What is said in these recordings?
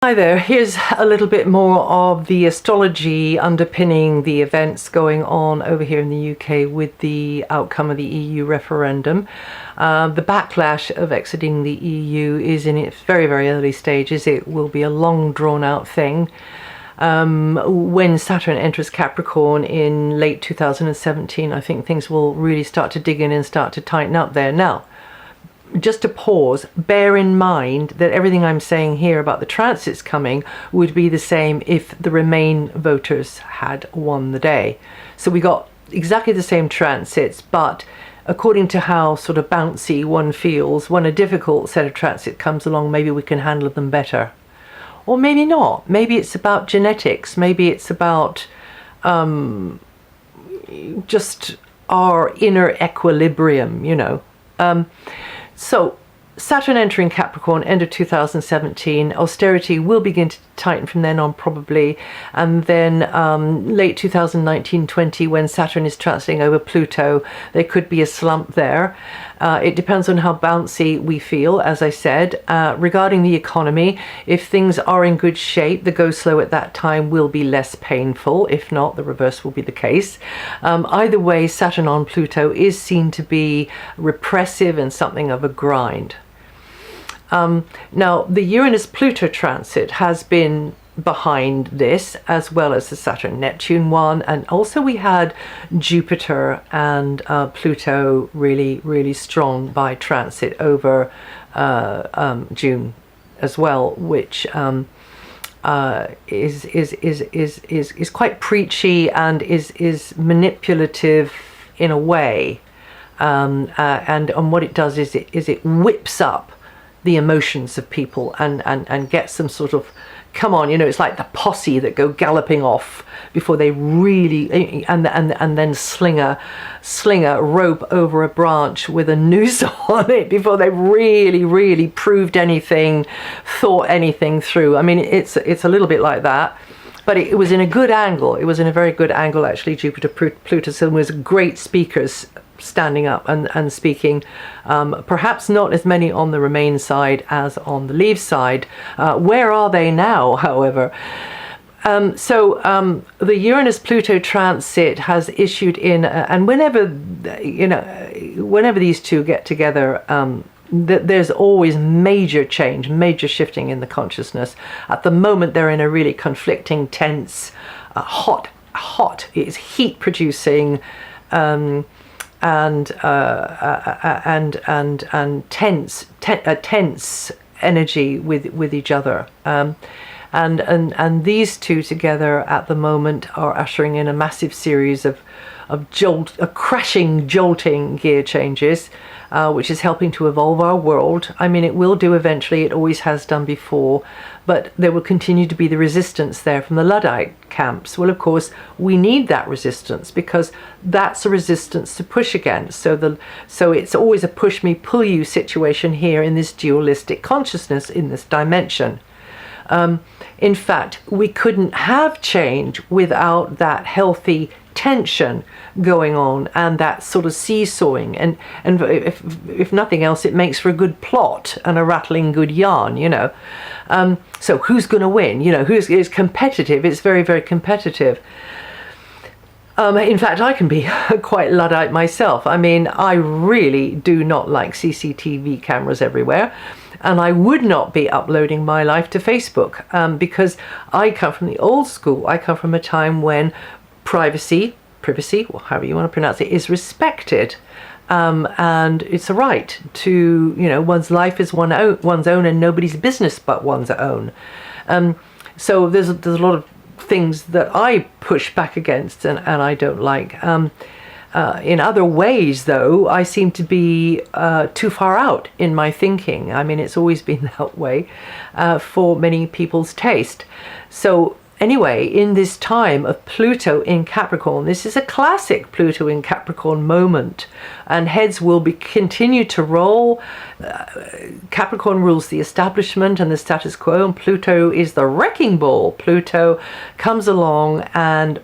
Hi there, here's a little bit more of the astrology underpinning the events going on over here in the UK with the outcome of the EU referendum. The backlash of exiting the EU is in its very, very early stages. It will be a long drawn out thing. When Saturn enters Capricorn in late 2017, I think things will really start to dig in and start to tighten up there. Now, just to pause, bear in mind that everything I'm saying here about the transits coming would be the same if the Remain voters had won the day. So we got exactly the same transits, but according to how sort of bouncy one feels, when a difficult set of transits comes along, maybe we can handle them better. Or maybe not. Maybe it's about genetics. Maybe it's about just our inner equilibrium, you know. So Saturn entering Capricorn, end of 2017, austerity will begin to tighten from then on probably, and then late 2019-20, when Saturn is transiting over Pluto, there could be a slump there. It depends on how bouncy we feel, as I said. Regarding the economy, if things are in good shape, the go slow at that time will be less painful. If not, the reverse will be the case. Either way, Saturn on Pluto is seen to be repressive and something of a grind. Now, the Uranus-Pluto transit has been behind this, as well as the Saturn-Neptune one, and also we had Jupiter and Pluto really strong by transit over June as well, which is quite preachy and is manipulative in a way, and what it does is it whips up the emotions of people and gets them sort of, come on, you know, it's like the posse that go galloping off before they really, and then sling a rope over a branch with a noose on it before they really proved anything, thought anything through. I mean, it's a little bit like that. But it was in a good angle. It was in a very good angle, actually, Jupiter, Pluto. So there was great speakers standing up and speaking. Perhaps not as many on the Remain side as on the Leave side. Where are they now, however? The Uranus-Pluto transit has issued in, and whenever these two get together, there's always major change, major shifting in the consciousness. At the moment, they're in a really conflicting, tense, hot, it's heat producing, and tense energy with each other. And these two together at the moment are ushering in a massive series of crashing, jolting gear changes, which is helping to evolve our world. I mean, it will do eventually, it always has done before, but there will continue to be the resistance there from the Luddite camps. Well, of course, we need that resistance because that's a resistance to push against. So it's always a push me, pull you situation here in this dualistic consciousness, in this dimension. In fact, we couldn't have change without that healthy tension going on and that sort of seesawing, and if nothing else, it makes for a good plot and a rattling good yarn, you know. So who's going to win? You know, it's competitive. It's very, very competitive. In fact, I can be quite Luddite myself. I mean, I really do not like CCTV cameras everywhere. And I would not be uploading my life to Facebook because I come from the old school. I come from a time when privacy, or however you want to pronounce it, is respected. And it's a right to, you know, one's life is one's own and nobody's business but one's own. So there's a lot of things that I push back against and I don't like. In other ways, though, I seem to be too far out in my thinking. I mean, it's always been that way for many people's taste. So anyway, in this time of Pluto in Capricorn, this is a classic Pluto in Capricorn moment, and heads will continue to roll. Capricorn rules the establishment and the status quo, and Pluto is the wrecking ball. Pluto comes along and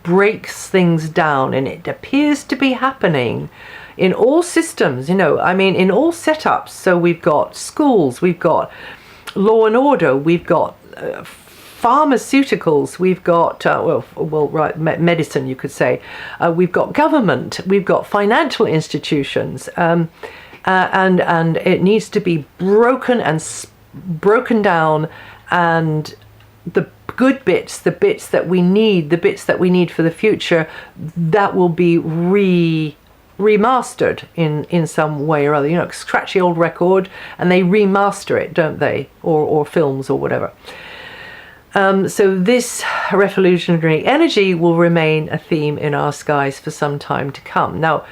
breaks things down, and it appears to be happening in all systems, you know, I mean, in all setups. So we've got schools, we've got law and order, we've got pharmaceuticals, we've got medicine, you could say, we've got government, we've got financial institutions, and it needs to be broken down, and the good bits, the bits that we need for the future, that will be remastered in some way or other. You know, scratch the old record and they remaster it, don't they? Or films or whatever. So this revolutionary energy will remain a theme in our skies for some time to come. Now,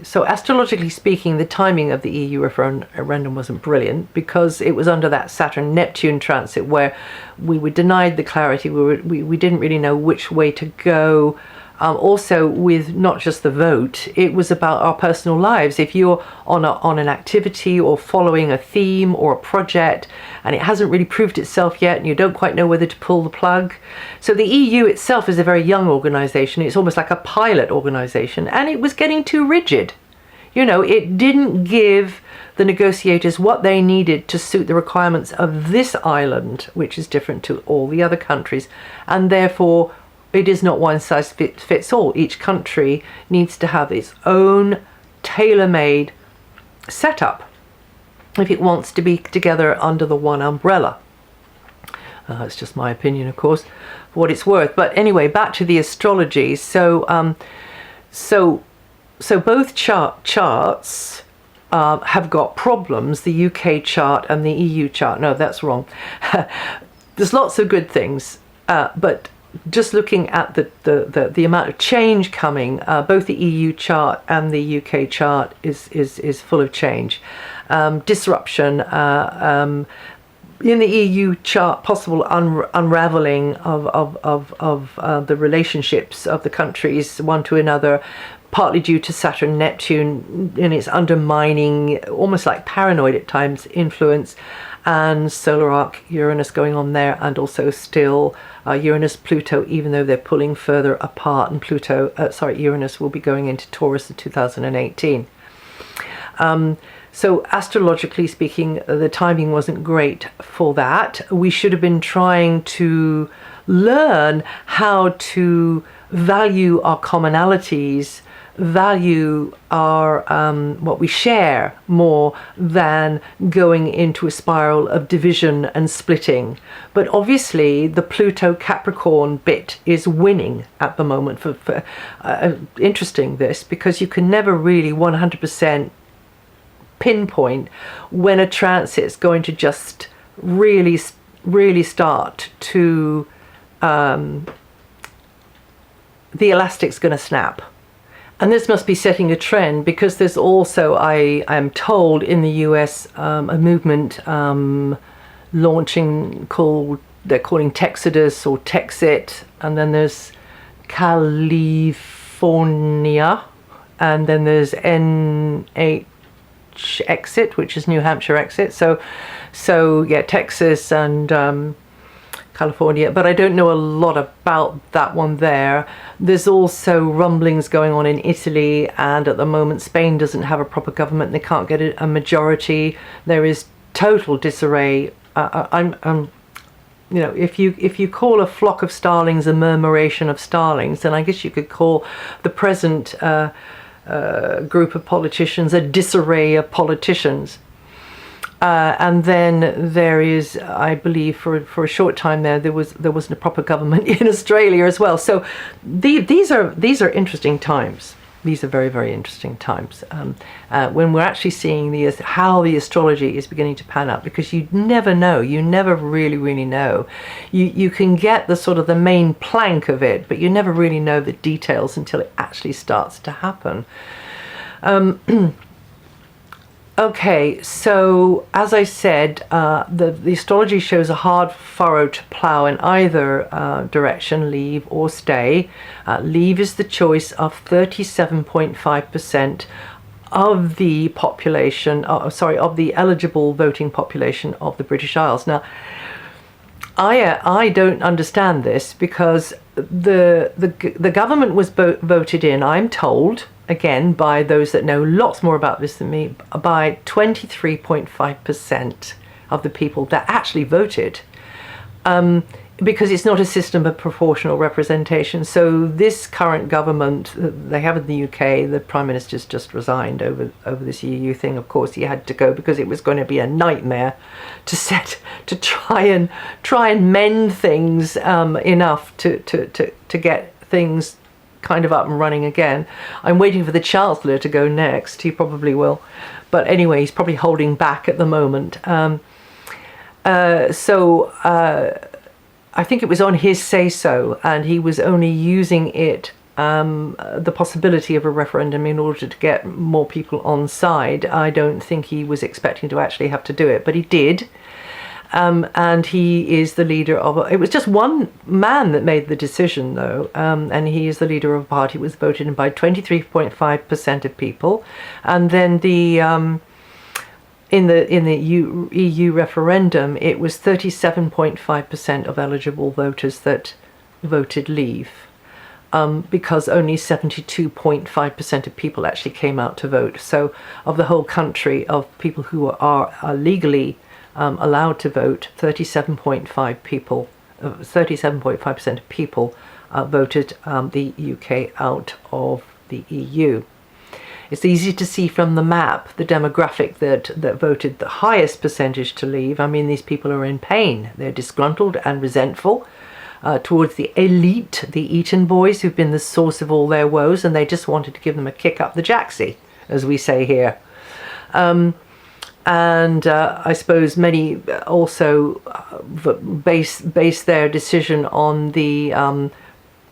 so astrologically speaking, the timing of the EU referendum wasn't brilliant, because it was under that Saturn-Neptune transit where we were denied the clarity. We didn't really know which way to go. Also, with not just the vote, it was about our personal lives. If you're on an activity or following a theme or a project and it hasn't really proved itself yet and you don't quite know whether to pull the plug. So the EU itself is a very young organization. It's almost like a pilot organization, and it was getting too rigid. You know, it didn't give the negotiators what they needed to suit the requirements of this island, which is different to all the other countries, and therefore it is not one size fits all. Each country needs to have its own tailor-made setup if it wants to be together under the one umbrella. It's just my opinion, of course, for what it's worth. But anyway, back to the astrology. So both charts have got problems. The UK chart and the EU chart. No, that's wrong. There's lots of good things, but just looking at the amount of change coming, both the EU chart and the UK chart is full of change, disruption. In the EU chart, possible unraveling of the relationships of the countries one to another, partly due to Saturn Neptune in its undermining, almost like paranoid at times, influence, and solar arc Uranus going on there, and also still Uranus Pluto, even though they're pulling further apart, and Uranus will be going into Taurus in 2018. So astrologically speaking, the timing wasn't great for that. We should have been trying to learn how to value our commonalities, value our what we share, more than going into a spiral of division and splitting. But obviously the Pluto Capricorn bit is winning at the moment. For interesting this, because you can never really 100% pinpoint when a transit's going to just really start to the elastic's going to snap. And this must be setting a trend, because there's also, I am told, in the US a movement launching they're calling Texodus or Texit, and then there's California, and then there's NH Exit, which is New Hampshire Exit. So yeah, Texas and California, but I don't know a lot about that one there. There's also rumblings going on in Italy, and at the moment Spain doesn't have a proper government. They can't get a majority. There is total disarray. You know, if you call a flock of starlings a murmuration of starlings, then I guess you could call the present group of politicians a disarray of politicians. And then there is, I believe, for a short time there wasn't a proper government in Australia as well. So these are interesting times. These are very, very interesting times when we're actually seeing how the astrology is beginning to pan out, because you never know. You never really know. You can get the sort of the main plank of it, but you never really know the details until it actually starts to happen. Okay, so as I said, the astrology shows a hard furrow to plow in either direction, leave or stay. Leave is the choice of 37.5% of the population, of the eligible voting population of the British Isles. Now, I don't understand this, because the government was voted in, I'm told, again by those that know lots more about this than me, by 23.5% of the people that actually voted, because it's not a system of proportional representation. So this current government they have in the UK, the Prime Minister's just resigned over this EU thing. Of course, he had to go because it was going to be a nightmare to try and mend things enough to get things kind of up and running again. I'm waiting for the Chancellor to go next. He probably will, but anyway, he's probably holding back at the moment. I think it was on his say-so, and he was only using it, the possibility of a referendum, in order to get more people on side. I don't think he was expecting to actually have to do it, but he did. And he is the leader of it was just one man that made the decision, though, and he is the leader of a party. It was voted in by 23.5% of people, and then in the EU referendum, it was 37.5% of eligible voters that voted leave, because only 72.5% of people actually came out to vote. So of the whole country, of people who are legally allowed to vote, 37.5% of people voted the UK out of the EU. It's easy to see from the map the demographic that voted the highest percentage to leave. I mean, these people are in pain. They're disgruntled and resentful towards the elite, the Eton boys, who've been the source of all their woes, and they just wanted to give them a kick up the jacksie, as we say here. And I suppose many also base their decision on the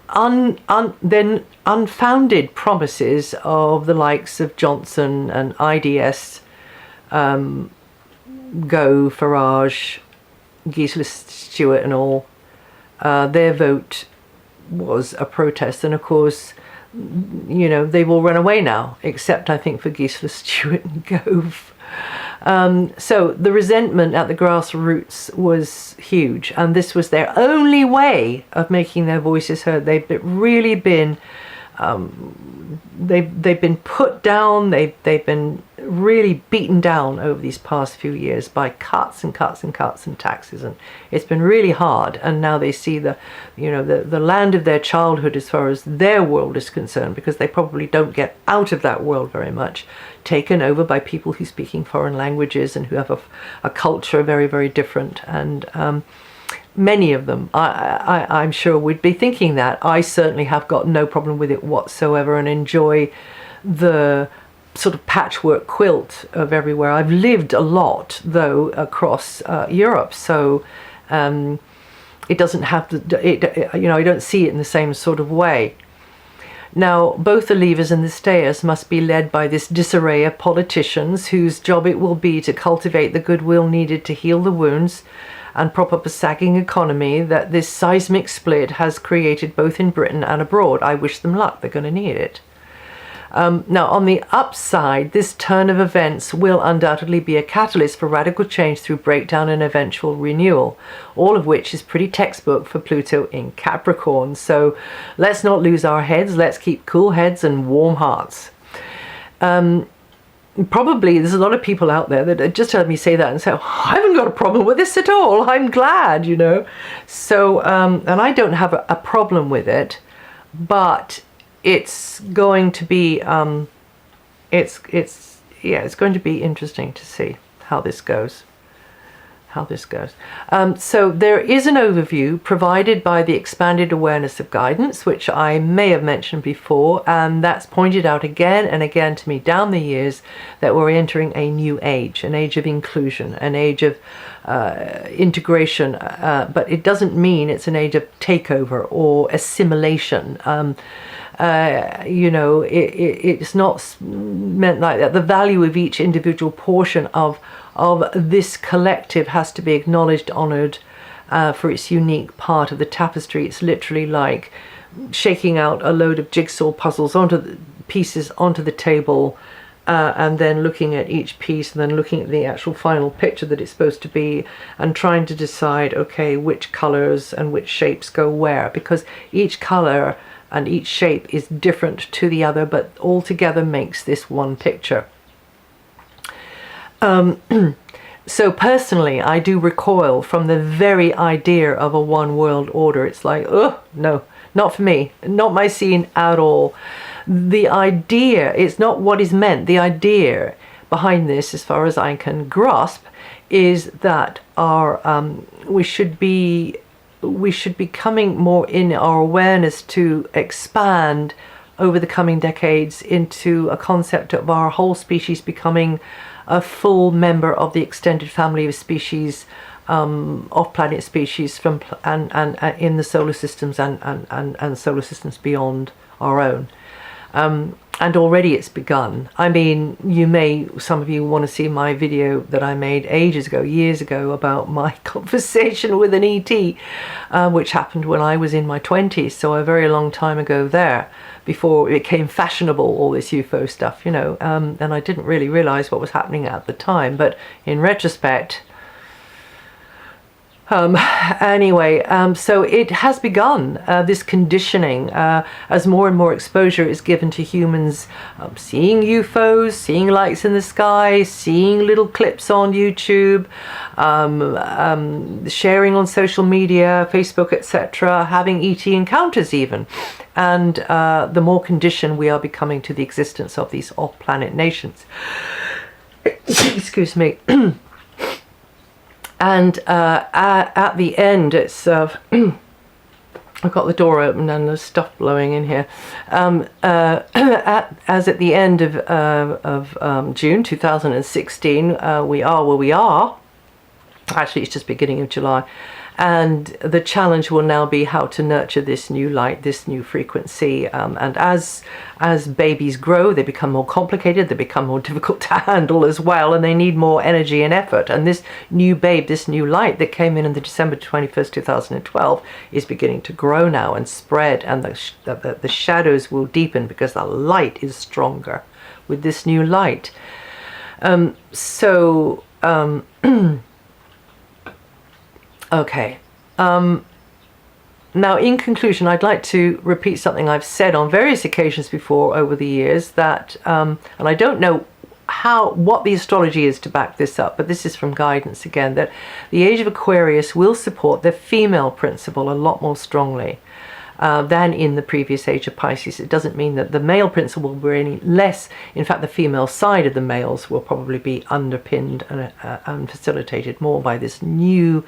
then unfounded promises of the likes of Johnson and IDS, Gove, Farage, Gisela Stewart and all. Their vote was a protest, and of course, you know, they've all run away now, except I think for Gisela Stewart and Gove. So the resentment at the grassroots was huge, and this was their only way of making their voices heard. They've really been they've been put down. They've been really beaten down over these past few years by cuts and taxes, and it's been really hard. And now they see the land of their childhood, as far as their world is concerned, because they probably don't get out of that world very much, taken over by people who speaking foreign languages and who have a culture very, very different. And many of them, I'm sure, would be thinking that. I certainly have got no problem with it whatsoever, and enjoy the sort of patchwork quilt of everywhere. I've lived a lot, though, across Europe, so it doesn't have to. I don't see it in the same sort of way. Now, both the leavers and the stayers must be led by this disarray of politicians, whose job it will be to cultivate the goodwill needed to heal the wounds and prop up a sagging economy that this seismic split has created both in Britain and abroad. I wish them luck. They're going to need it. Now, on the upside, this turn of events will undoubtedly be a catalyst for radical change through breakdown and eventual renewal, all of which is pretty textbook for Pluto in Capricorn. So let's not lose our heads. Let's keep cool heads and warm hearts. Probably there's a lot of people out there that just heard me say that and say, oh, I haven't got a problem with this at all. I'm glad, So, and I don't have a problem with it, but it's going to be it's going to be interesting to see how this goes. So there is an overview provided by the Expanded Awareness of Guidance, which I may have mentioned before, and that's pointed out again and again to me down the years that we're entering a new age, an age of inclusion, an age of integration, but it doesn't mean it's an age of takeover or assimilation. It's not meant like that. The value of each individual portion of this collective has to be acknowledged, honored for its unique part of the tapestry. It's literally like shaking out a load of jigsaw puzzles onto the table, and then looking at each piece and then looking at the actual final picture that it's supposed to be, and trying to decide, okay, which colors and which shapes go where, because each color and each shape is different to the other, but all together makes this one picture. So personally, I do recoil from the very idea of a one world order. It's like, oh no, not for me, not my scene at all. The idea, it's not what is meant. The idea behind this, as far as I can grasp, is that we should be coming more in our awareness to expand over the coming decades into a concept of our whole species becoming a full member of the extended family of species, off-planet species from and in the solar systems and solar systems beyond our own. And already it's begun. I mean, some of you want to see my video that I made years ago, about my conversation with an ET, which happened when I was in my 20s, so a very long time ago there, before it became fashionable, all this UFO stuff, you know, and I didn't really realize what was happening at the time, but in retrospect, anyway, so it has begun, this conditioning, as more and more exposure is given to humans seeing UFOs, seeing lights in the sky, seeing little clips on YouTube, sharing on social media, Facebook, etc., having ET encounters even. And the more conditioned we are becoming to the existence of these off-planet nations. Excuse me. And at the end, it's I've got the door open and there's stuff blowing in here. As at the end of June 2016, we are where we are. Actually, it's just beginning of July. And the challenge will now be how to nurture this new light, this new frequency. And as babies grow, they become more complicated, they become more difficult to handle as well, and they need more energy and effort. And this new babe, this new light that came in the December 21st, 2012, is beginning to grow now and spread, and the shadows will deepen because the light is stronger with this new light. Okay. Now, in conclusion, I'd like to repeat something I've said on various occasions before over the years, that, and I don't know what the astrology is to back this up, but this is from guidance again, that the age of Aquarius will support the female principle a lot more strongly than in the previous age of Pisces. It doesn't mean that the male principle will be any less. In fact, the female side of the males will probably be underpinned and facilitated more by this new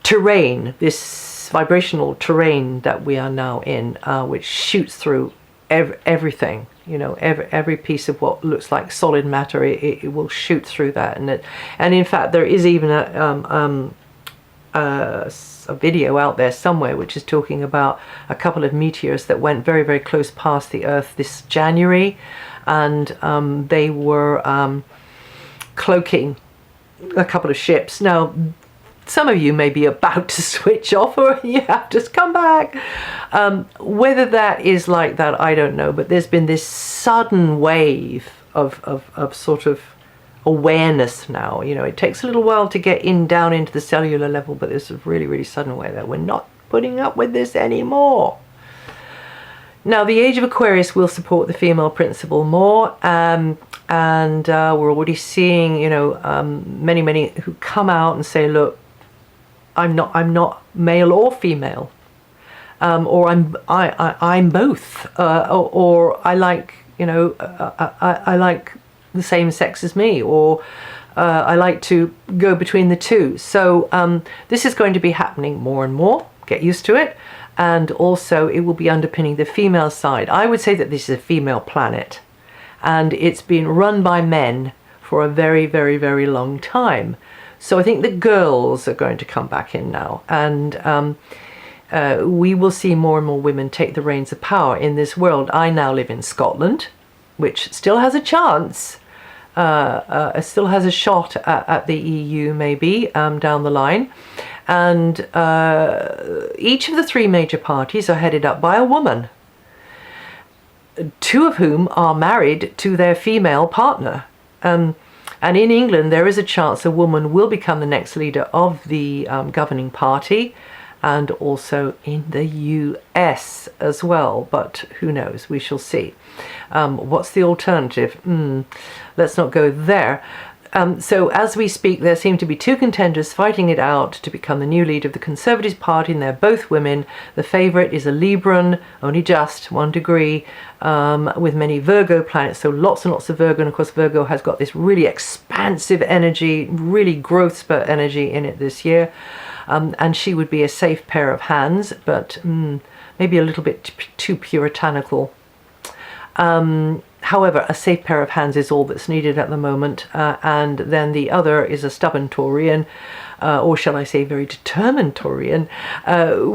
terrain, this vibrational terrain that we are now in, which shoots through everything, you know, every piece of what looks like solid matter. It will shoot through that, and in fact there is even a video out there somewhere which is talking about a couple of meteors that went very, very close past the Earth this January, and they were cloaking a couple of ships. Now, some of you may be about to switch off, or you have to come back. Whether that is like that, I don't know, but there's been this sudden wave of sort of awareness now. You know, it takes a little while to get down into the cellular level, but there's a really, really sudden way that we're not putting up with this anymore. Now, the age of Aquarius will support the female principle more, and we're already seeing, you know, many who come out and say, look, I'm not male or female, or I'm both, or I like, you know, I like the same sex as me, or I like to go between the two. So this is going to be happening more and more. Get used to it. And also it will be underpinning the female side. I would say that this is a female planet, and it's been run by men for a very, very, very long time. So I think the girls are going to come back in now, and we will see more and more women take the reins of power in this world. I now live in Scotland, which still has a chance, still has a shot at the EU maybe down the line. And each of the three major parties are headed up by a woman. two of whom are married to their female partner. And in England, there is a chance a woman will become the next leader of the governing party, and also in the US as well. But who knows? We shall see. What's the alternative? Let's not go there. So as we speak, there seem to be two contenders fighting it out to become the new leader of the Conservative Party, and they're both women. The favourite is a Libran, only just 1 degree, with many Virgo planets, so lots and lots of Virgo. And of course, Virgo has got this really expansive energy, really growth spurt energy in it this year. And she would be a safe pair of hands, but maybe a little bit too puritanical. However, a safe pair of hands is all that's needed at the moment. And then the other is a stubborn Taurian, or shall I say very determined Taurian,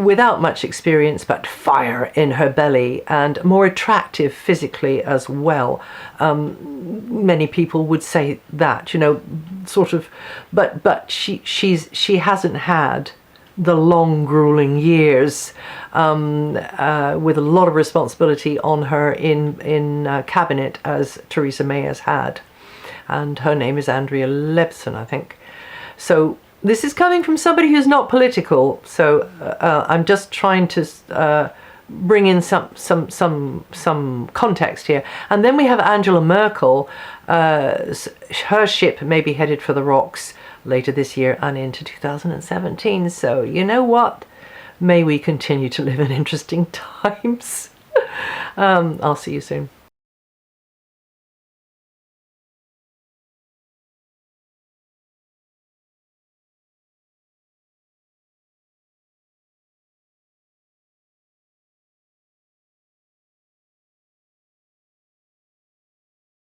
without much experience but fire in her belly, and more attractive physically as well. Many people would say that, you know, sort of, but she hasn't had the long grueling years with a lot of responsibility on her in cabinet as Theresa May has had, and her name is Andrea Leibson, I think. So this is coming from somebody who's not political, so I'm just trying to bring in some context here. And then we have Angela Merkel. Her ship may be headed for the rocks later this year and into 2017. So you know what? May we continue to live in interesting times. I'll see you soon.